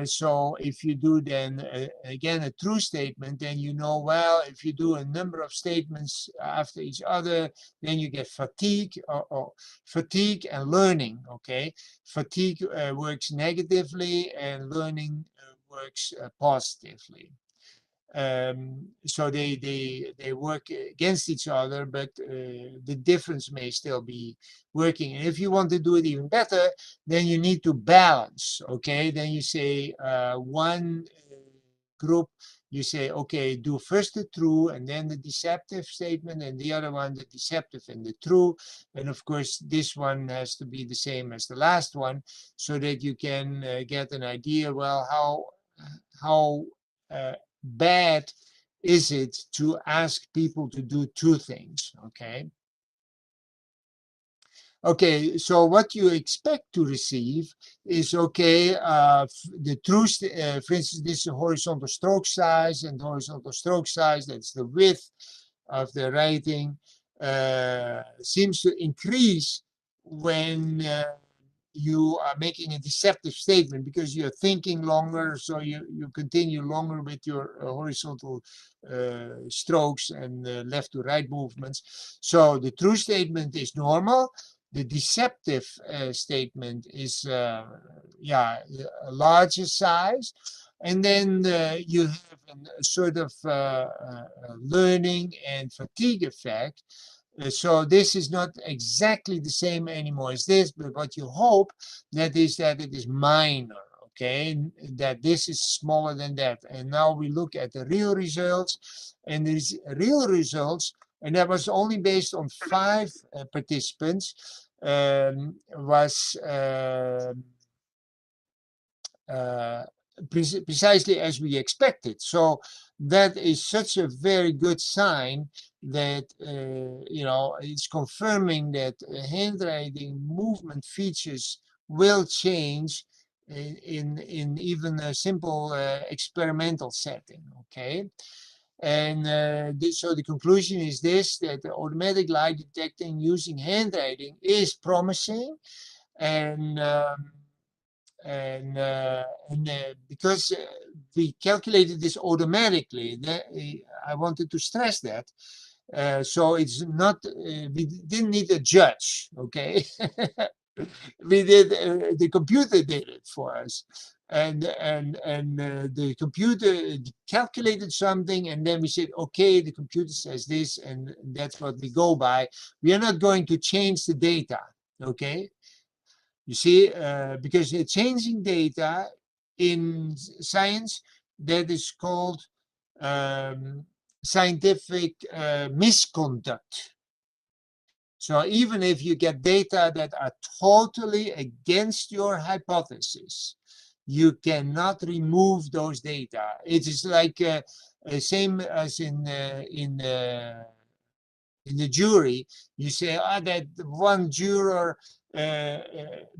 So if you do then again a true statement, then you know, well, if you do a number of statements after each other, then you get fatigue or fatigue and learning. Okay, fatigue works negatively and learning works positively. So they work against each other, but the difference may still be working. And if you want to do it even better, then you need to balance. Okay, then you say one group, you say, okay, do first the true and then the deceptive statement, and the other one the deceptive and the true. And of course this one has to be the same as the last one, so that you can get an idea, well, how bad is it to ask people to do two things. Okay. Okay, so what you expect to receive is, okay, the true, for instance, this is a horizontal stroke size, and horizontal stroke size, that's the width of the writing, seems to increase when you are making a deceptive statement, because you're thinking longer, so you continue longer with your horizontal strokes and left to right movements. So the true statement is normal. The deceptive statement is, yeah, a larger size. And then you have a sort of learning and fatigue effect. So this is not exactly the same anymore as this, but what you hope that is that it is minor. Okay, that this is smaller than that. And now we look at the real results, and these real results, and that was only based on 5 participants, was precisely as we expected. So that is such a very good sign that, you know, it's confirming that handwriting movement features will change in even a simple experimental setting. Okay. And so the conclusion is this, that the automatic lie detecting using handwriting is promising. And because we calculated this automatically, I wanted to stress that. So it's not, we didn't need a judge. Okay. We did, the computer did it for us. And the computer calculated something, and then we said, okay, the computer says this, and that's what we go by. We are not going to change the data. Okay. You see, because changing data in science, that is called scientific misconduct. So even if you get data that are totally against your hypothesis, you cannot remove those data. It is like same as in the jury. You say, that one juror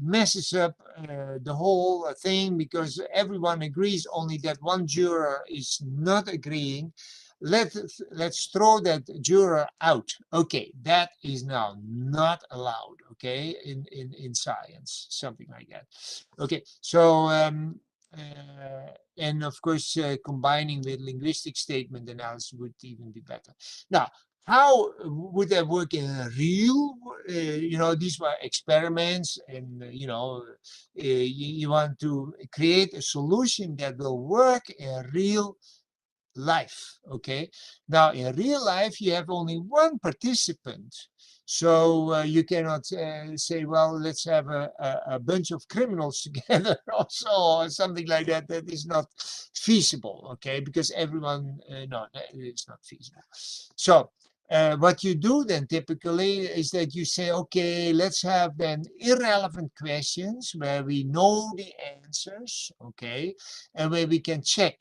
messes up the whole thing because everyone agrees, only that one juror is not agreeing. Let's throw that juror out. Okay, that is now not allowed. Okay, in science, something like that. Okay, so and of course combining with linguistic statement analysis would even be better. Now, how would that work in a real, you know, these were experiments, and, you know, you want to create a solution that will work in real life. Okay. Now, in real life, you have only one participant. So you cannot say, well, let's have a bunch of criminals together also, or something like that. That is not feasible. Okay. Because everyone, no, it's not feasible. So what you do then typically is that you say, okay, let's have then irrelevant questions where we know the answers, okay, and where we can check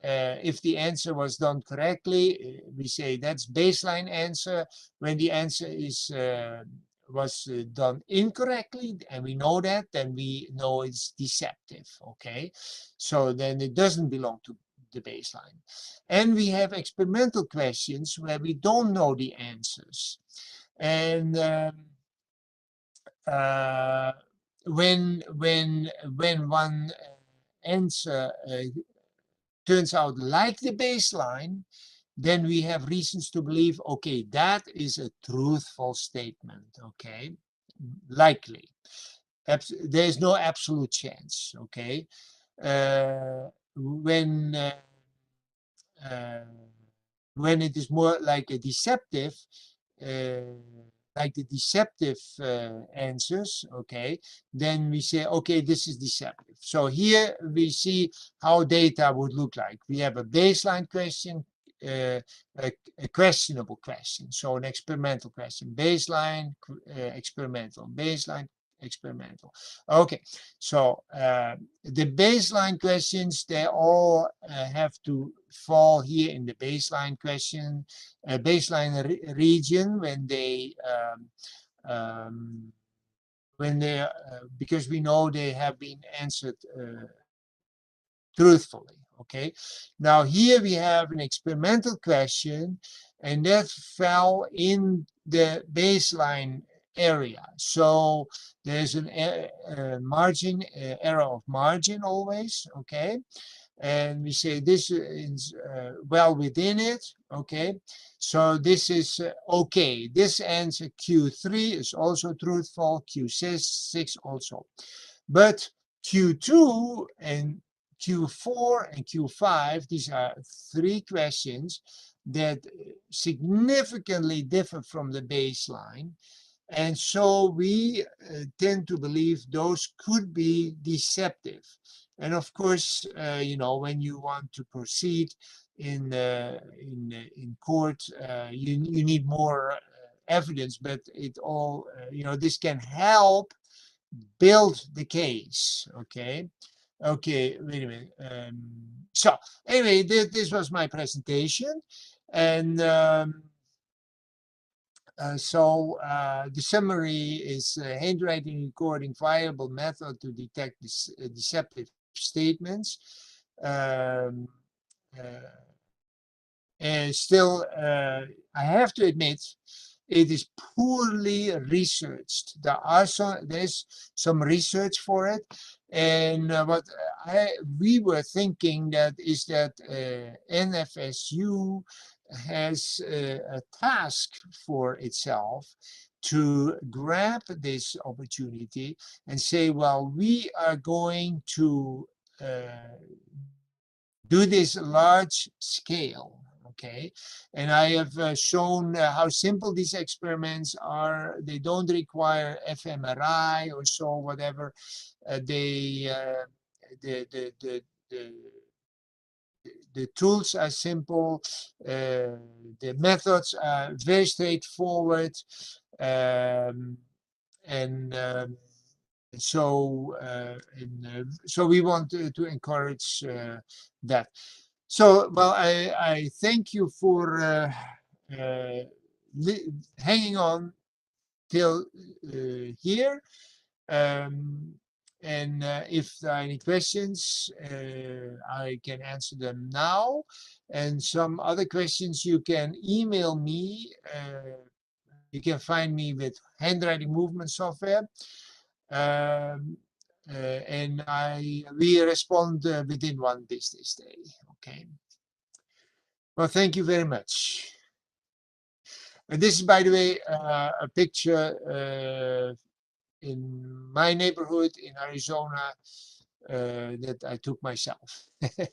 if the answer was done correctly. We say that's baseline answer. When the answer is was done incorrectly, and we know that, then we know it's deceptive, okay? So then it doesn't belong to the baseline. And we have experimental questions where we don't know the answers. And when one answer turns out like the baseline, then we have reasons to believe, okay, that is a truthful statement, okay? Likely. There's no absolute chance, okay? When it is more like a deceptive, like the deceptive answers, okay, then we say, okay, this is deceptive. So here we see how data would look like. We have a baseline question, uh, a questionable question, so an experimental question, baseline, experimental, baseline, experimental. Okay, so the baseline questions, they all have to fall here in the baseline question, baseline region when they because we know they have been answered truthfully. Okay, now here we have an experimental question, and that fell in the baseline area. So there's an margin, error of margin always. Okay, and we say this is well within it. Okay, so this is okay. This answer Q3 is also truthful, Q6 also, but Q2 and Q4 and Q5, these are three questions that significantly differ from the baseline. And so we tend to believe those could be deceptive. And of course, when you want to proceed in court, you need more evidence, but it all, this can help build the case. Okay. Okay, wait a minute. So anyway, this was my presentation, and the summary is handwriting recording viable method to detect deceptive statements. Um, and still, I have to admit, it is poorly researched. There's some research for it, and what we were thinking that is that NFSU has a task for itself to grab this opportunity and say, well, we are going to do this large scale. Okay, and I have shown how simple these experiments are. They don't require fMRI or so, whatever. The tools are simple. The methods are very straightforward, and so we want to encourage that. So, well, I thank you for hanging on till here. And if there are any questions, I can answer them now. And some other questions you can email me. You can find me with handwriting movement software. And we respond within one business day. Okay. Well, thank you very much. And this is, by the way, a picture in my neighborhood in Arizona that I took myself. Thank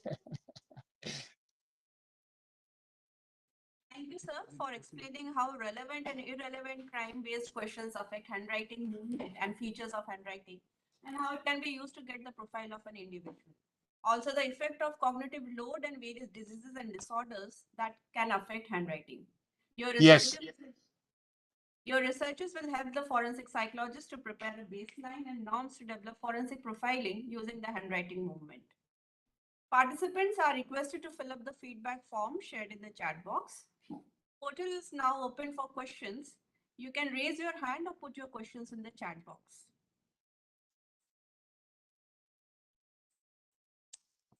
you, sir, for explaining how relevant and irrelevant crime-based questions affect handwriting movement and features of handwriting, and how it can be used to get the profile of an individual. Also, the effect of cognitive load and various diseases and disorders that can affect handwriting. Your Yes. researchers, your researchers will help the forensic psychologist to prepare a baseline and norms to develop forensic profiling using the handwriting movement. Participants are requested to fill up the feedback form shared in the chat box. Portal is now open for questions. You can raise your hand or put your questions in the chat box.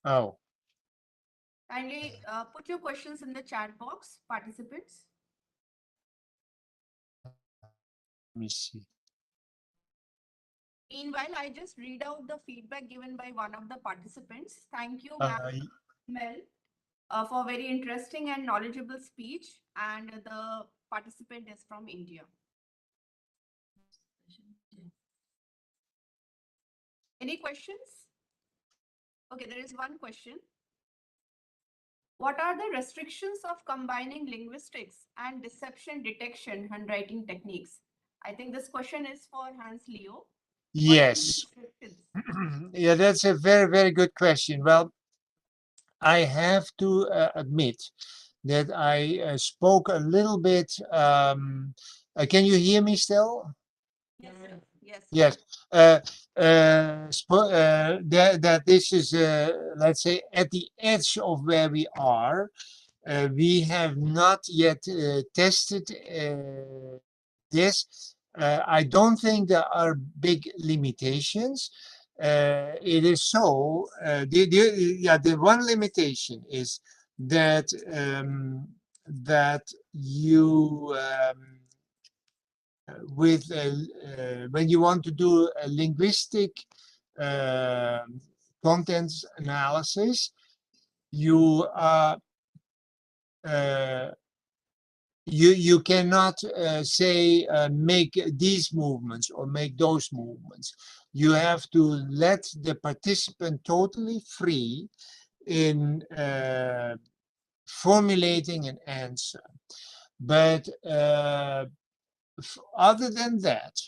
Oh, Kindly put your questions in the chat box, participants. let me see. Meanwhile, I just read out the feedback given by one of the participants. Thank you, Uh, Mel, for very interesting and knowledgeable speech. And the participant is from India. Any questions? Okay, there is one question. What are the restrictions of combining linguistics and deception detection handwriting techniques? I think this question is for Hans Leo. What are the yes. restrictions? Yeah, that's a very, very good question. Well, I have to admit that I spoke a little bit. Can you hear me still? Yes, sir. Yes. Yes. That this is, let's say, at the edge of where we are. We have not yet tested this. I don't think there are big limitations. It is so. The one limitation is that that you with when you want to do a linguistic uh, contents analysis, you are uh, you cannot say make these movements or make those movements. You have to let the participant totally free in formulating an answer. But other than that,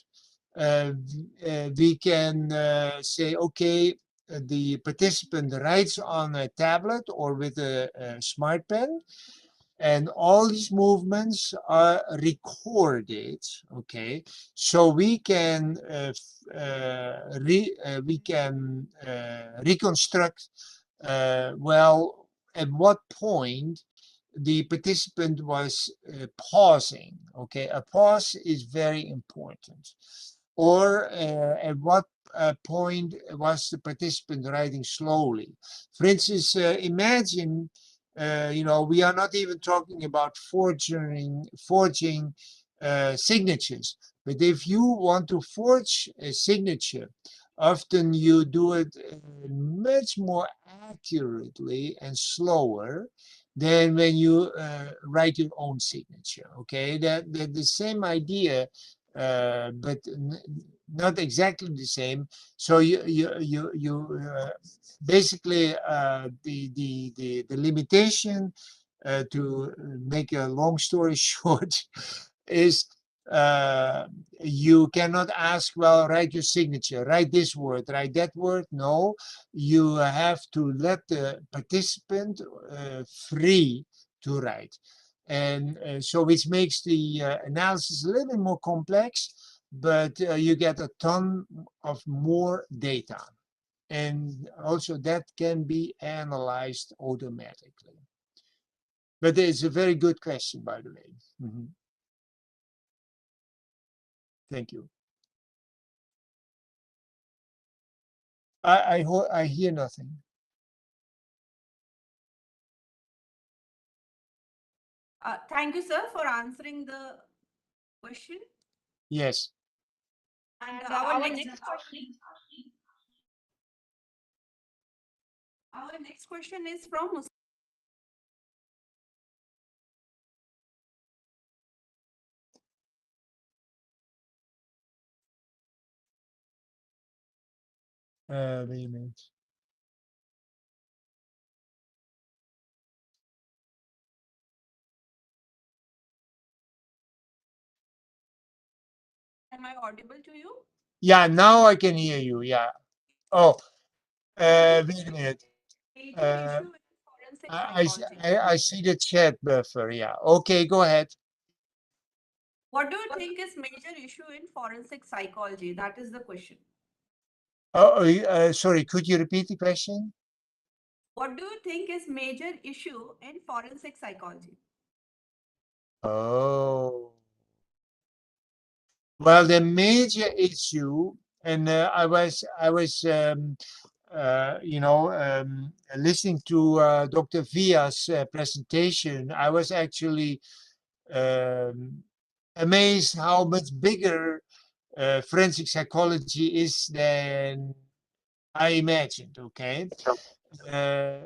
we can say, okay, the participant writes on a tablet or with a smart pen, and all these movements are recorded. Okay, so we can reconstruct well at what point the participant was pausing. Okay, a pause is very important. Or at what point was the participant writing slowly? For instance, imagine, we are not even talking about forging signatures. But if you want to forge a signature, often you do it much more accurately and slower than when you write your own signature. Okay, that the same idea, but not exactly the same. So you basically the limitation, to make a long story short, is uh, you cannot ask, well, write your signature, write this word, write that word. No, you have to let the participant free to write. And so which makes the analysis a little bit more complex, but you get a ton of more data. And also that can be analyzed automatically. But it's a very good question, by the way. Mhm. Thank you. I hear nothing. Thank you, sir, for answering the question. Yes. And And our our next next question. is from Wait a minute. Am I audible to you? Yeah, now I can hear you. Yeah. Oh, wait a minute. Major Uh, issue in forensic I psychology. I see the chat buffer. Yeah. Okay, go ahead. What do you think is major issue in forensic psychology? That is the question. Oh, sorry. Could you repeat the question? What do you think is major issue in forensic psychology? Oh. Well, the major issue, and I was listening to Dr. Via's presentation. I was actually um, amazed how much bigger forensic psychology is than I imagined. Okay,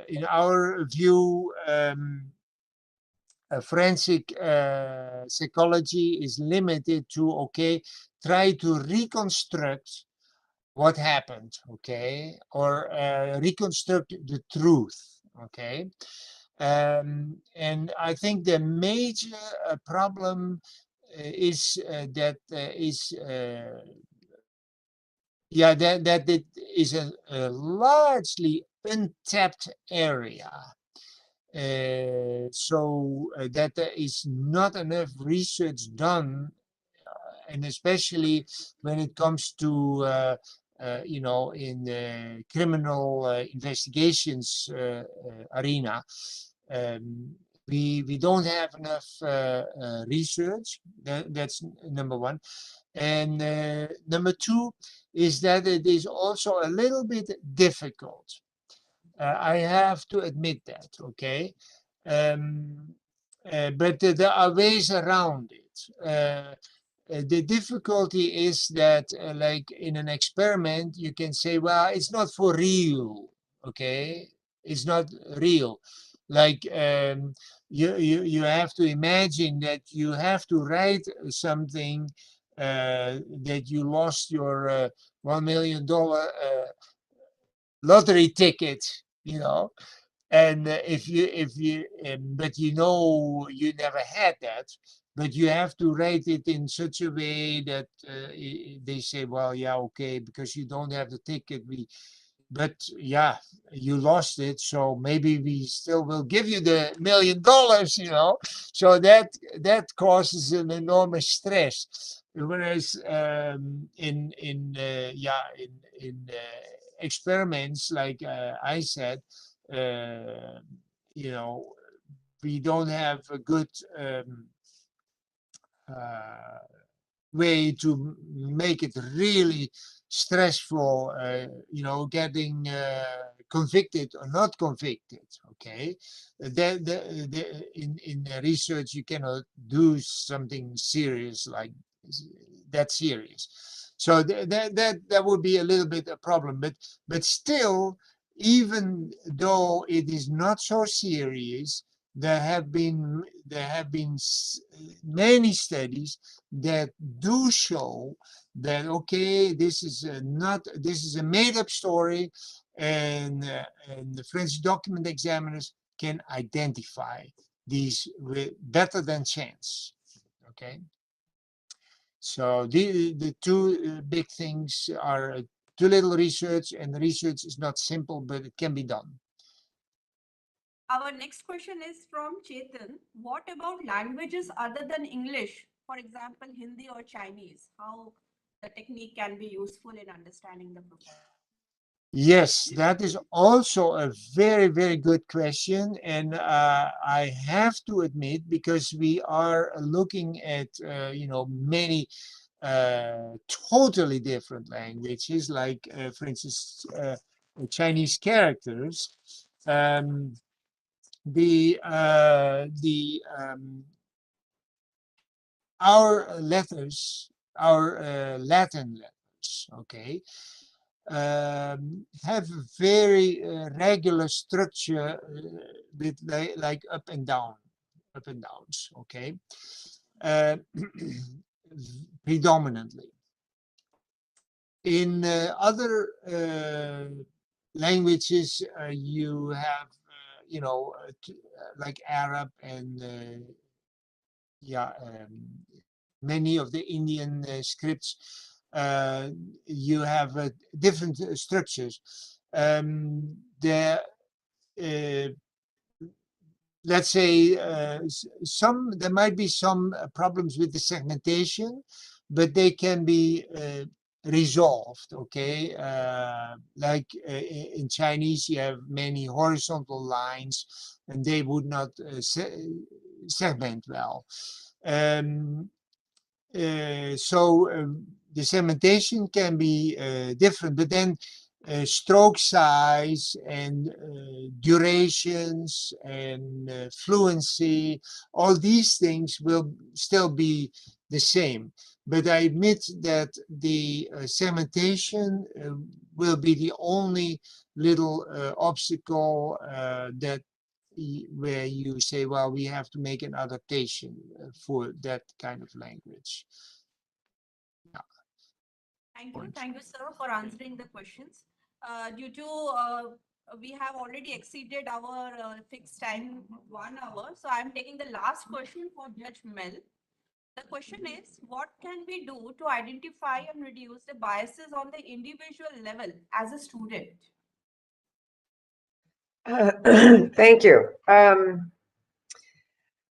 in our view, forensic psychology is limited to, okay, try to reconstruct what happened, okay, or reconstruct the truth, okay. And I think the major problem is that is yeah, that it is a largely untapped area. That there is not enough research done, and especially when it comes to in the criminal investigations arena. Um, we don't have enough research. That's number one. And number two is that it is also a little bit difficult. I have to admit that, okay? Um, but there are ways around it. The difficulty is that, like in an experiment, you can say, well, it's not for real, okay? It's not real. Like you have to imagine that you have to write something that you lost your $1 million lottery ticket, you know, and if you but you know you never had that, but you have to write it in such a way that they say, well, yeah, okay, because you don't have the ticket, but yeah, you lost it, so maybe we still will give you the $1 million, you know. So that causes an enormous stress, whereas in experiments, like I said, uh, you know, we don't have a good uh, way to make it really stressful, getting convicted or not convicted. Okay, in research you cannot do something serious like that serious. So that would be a little bit a problem, but still, even though it is not so serious, there have been many studies that do show that, okay, this is not this is a made-up story, and the French document examiners can identify these with better than chance. Okay, so the two big things are too little research, and the research is not simple, but it can be done. Our next question is from Chetan. What about languages other than English? For example, Hindi or Chinese? How the technique can be useful in understanding the profile? Yes, that is also a very, very good question. And I have to admit, because we are looking at, many totally different languages, like, for instance, Chinese characters. Um, the our letters, our Latin letters, okay, have a very regular structure with like up and downs, okay, uh, predominantly. In other languages, you have, like Arab and yeah, many of the Indian scripts, you have different structures. The Let's say there might be some problems with the segmentation, but they can be resolved. Okay, like in Chinese, you have many horizontal lines, and they would not segment well. Um, the segmentation can be different, but then stroke size and durations and fluency, all these things will still be the same. But I admit that the segmentation will be the only little obstacle that where you say, well, we have to make an adaptation for that kind of language. Yeah. Thank you, sir, for answering the questions. Due to we have already exceeded our fixed time 1 hour, so I'm taking the last question for Judge Mel. The question is, what can we do to identify and reduce the biases on the individual level as a student? Thank you.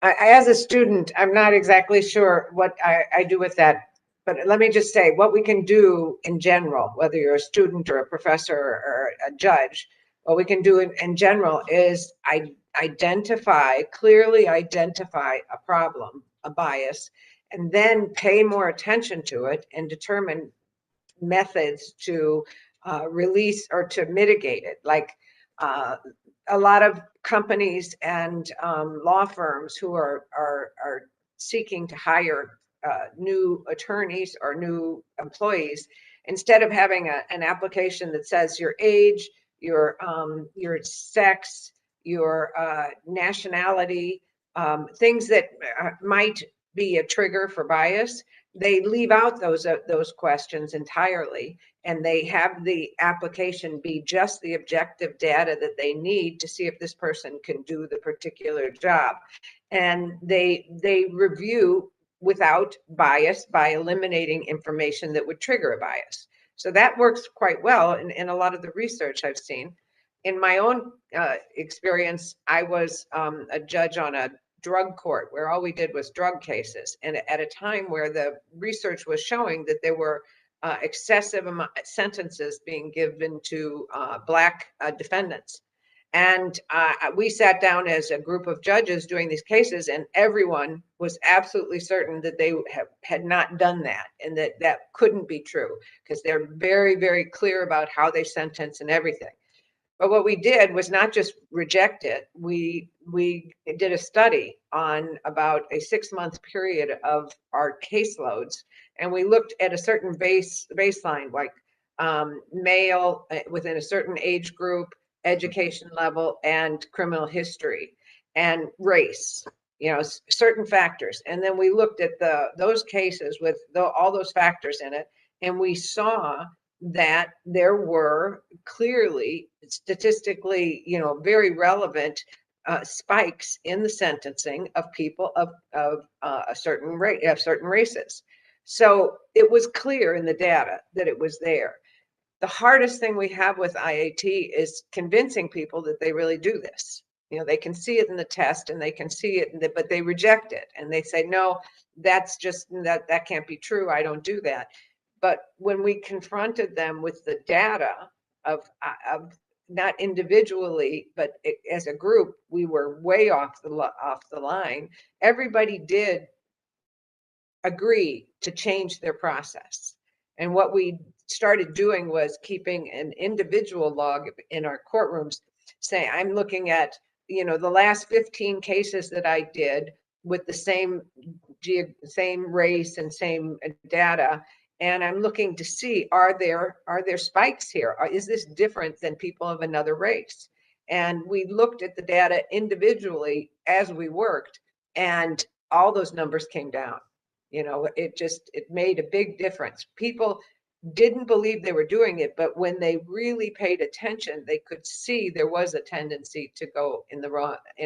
As a student, I'm not exactly sure what I do with that, but let me just say what we can do in general, whether you're a student or a professor or a judge, what we can do in general is clearly identify a problem, a bias, and then pay more attention to it and determine methods to release or to mitigate it. Like a lot of companies and law firms who are seeking to hire new attorneys or new employees, instead of having an application that says your age, your sex, your nationality, things that might be a trigger for bias, they leave out those questions entirely, and they have the application be just the objective data that they need to see if this person can do the particular job. And they review without bias by eliminating information that would trigger a bias. So that works quite well in a lot of the research I've seen. In my own experience, I was a judge on a drug court where all we did was drug cases, and at a time where the research was showing that there were excessive sentences being given to Black defendants. And we sat down as a group of judges doing these cases, and everyone was absolutely certain that they had not done that, and that couldn't be true, because they're very, very clear about how they sentence and everything. But what we did was not just reject it. We did a study on about a 6-month period of our caseloads, and we looked at a certain baseline, like male within a certain age group, education level, and criminal history, and race. Certain factors. And then we looked at those cases with all those factors in it, and we saw that there were clearly statistically, very relevant spikes in the sentencing of people of a certain races. So it was clear in the data that it was there. The hardest thing we have with IAT is convincing people that they really do this. They can see it in the test and they can see it, but they reject it and they say, no, that's just that can't be true. I don't do that. But when we confronted them with the data of not individually, but as a group, we were way off the line. Everybody did agree to change their process. And what we started doing was keeping an individual log in our courtrooms, saying, I'm looking at, the last 15 cases that I did with the same race and same data. And I'm looking to see, are there spikes here? Is this different than people of another race? And we looked at the data individually as we worked, and all those numbers came down. It made a big difference. People didn't believe they were doing it, but when they really paid attention, they could see there was a tendency to go in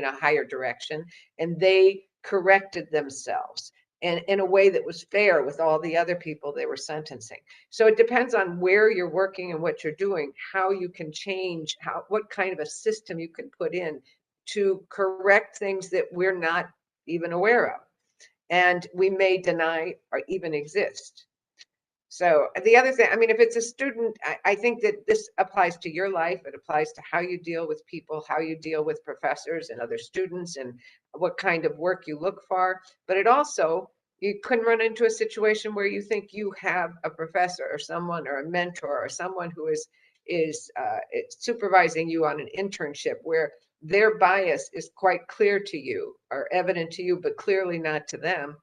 a higher direction, and they corrected themselves in a way that was fair with all the other people they were sentencing. So it depends on where you're working and what you're doing, how you can change, what kind of a system you can put in to correct things that we're not even aware of, and we may deny or even exist. So the other thing, if it's a student, I think that this applies to your life. It applies to how you deal with people, how you deal with professors and other students, and what kind of work you look for. But it also, you can run into a situation where you think you have a professor or someone or a mentor or someone who is supervising you on an internship where their bias is quite clear to you or evident to you, but clearly not to them.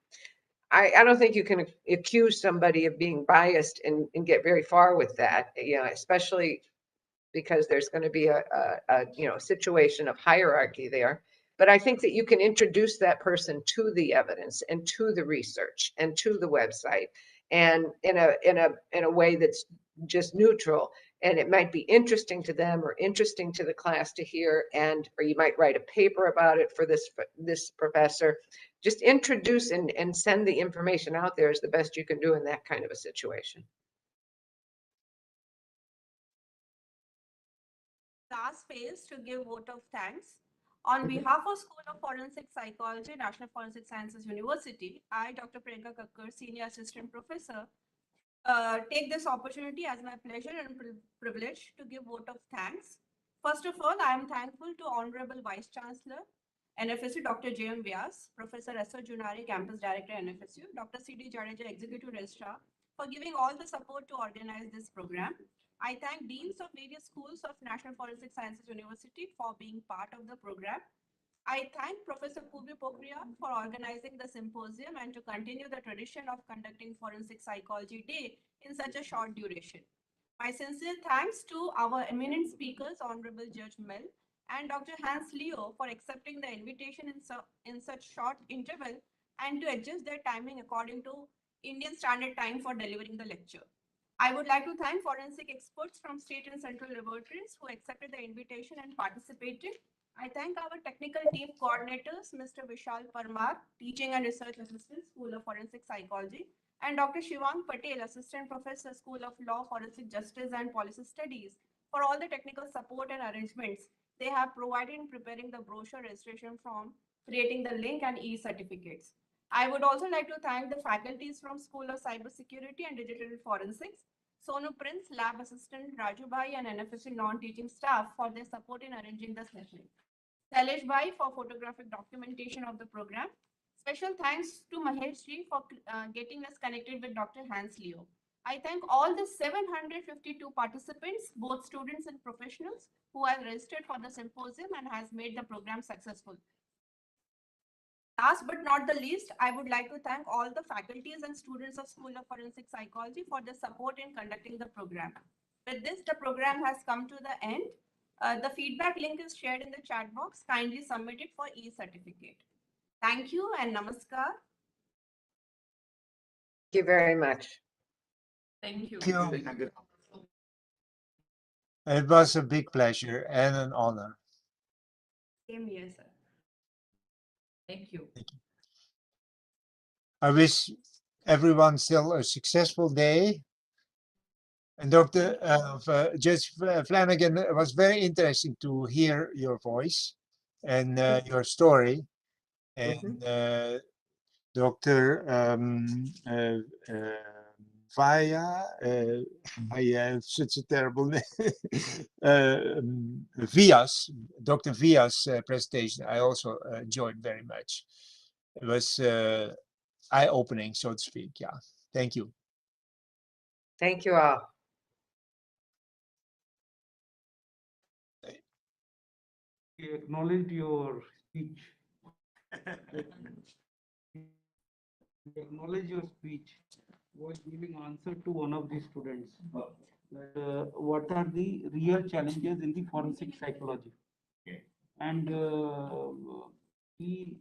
I don't think you can accuse somebody of being biased and get very far with that, you know, especially because there's going to be a you know, situation of hierarchy there. But I think that you can introduce that person to the evidence and to the research and to the website, and in a way that's just neutral. And it might be interesting to them or interesting to the class to hear, and or you might write a paper about it for this professor. Just introduce and send the information out there is the best you can do in that kind of a situation. Last phase to give vote of thanks. On behalf of School of Forensic Psychology, National Forensic Sciences University, I, Dr. Priyanka Kakkar, Senior Assistant Professor, take this opportunity as my pleasure and privilege to give vote of thanks. First of all, I am thankful to Honorable Vice Chancellor, NFSU, Dr. J.M. Vyas, Professor S.O. Junari, Campus Director, NFSU, Dr. C.D. Jadeja, Executive Registrar, for giving all the support to organize this program. I thank deans of various schools of National Forensic Sciences University for being part of the program. I thank Professor Purvi Pokhriyal for organizing the symposium and to continue the tradition of conducting Forensic Psychology Day in such a short duration. My sincere thanks to our eminent speakers, Honorable Judge Mel and Dr. Hans Leo, for accepting the invitation in such short interval and to adjust their timing according to Indian Standard Time for delivering the lecture. I would like to thank forensic experts from state and central laboratories who accepted the invitation and participated. I thank our technical team coordinators, Mr. Vishal Parmar, Teaching and Research Assistant, School of Forensic Psychology, and Dr. Shivang Patel, Assistant Professor, School of Law, Forensic Justice and Policy Studies, for all the technical support and arrangements they have provided in preparing the brochure registration form, creating the link and e-certificates. I would also like to thank the faculties from School of Cybersecurity and Digital Forensics, Sonu Prince, Lab Assistant Raju Bhai, and NFSC non-teaching staff for their support in arranging the session. Sailesh Bhai for photographic documentation of the program. Special thanks to Mahesh Ji for getting us connected with Dr. Hans Leo. I thank all the 752 participants, both students and professionals, who have registered for the symposium and has made the program successful. Last but not the least, I would like to thank all the faculties and students of School of Forensic Psychology for their support in conducting the program. With this, the program has come to the end. The feedback link is shared in the chat box. Kindly submit it for e-certificate. Thank you and namaskar. Thank you very much. Thank you. Thank you. It was a big pleasure and an honor. Same here, sir. Thank you. I wish everyone still a successful day. And Dr. Judge Flanagan, it was very interesting to hear your voice and your story. And Dr. Vaya, I have such a terrible name. Vias, Dr. Vias' presentation, I also enjoyed very much. It was eye-opening, so to speak. Yeah, thank you. Thank you all. We acknowledged your speech. We acknowledge your speech was giving answer to one of the students. What are the real challenges in the forensic psychology? And he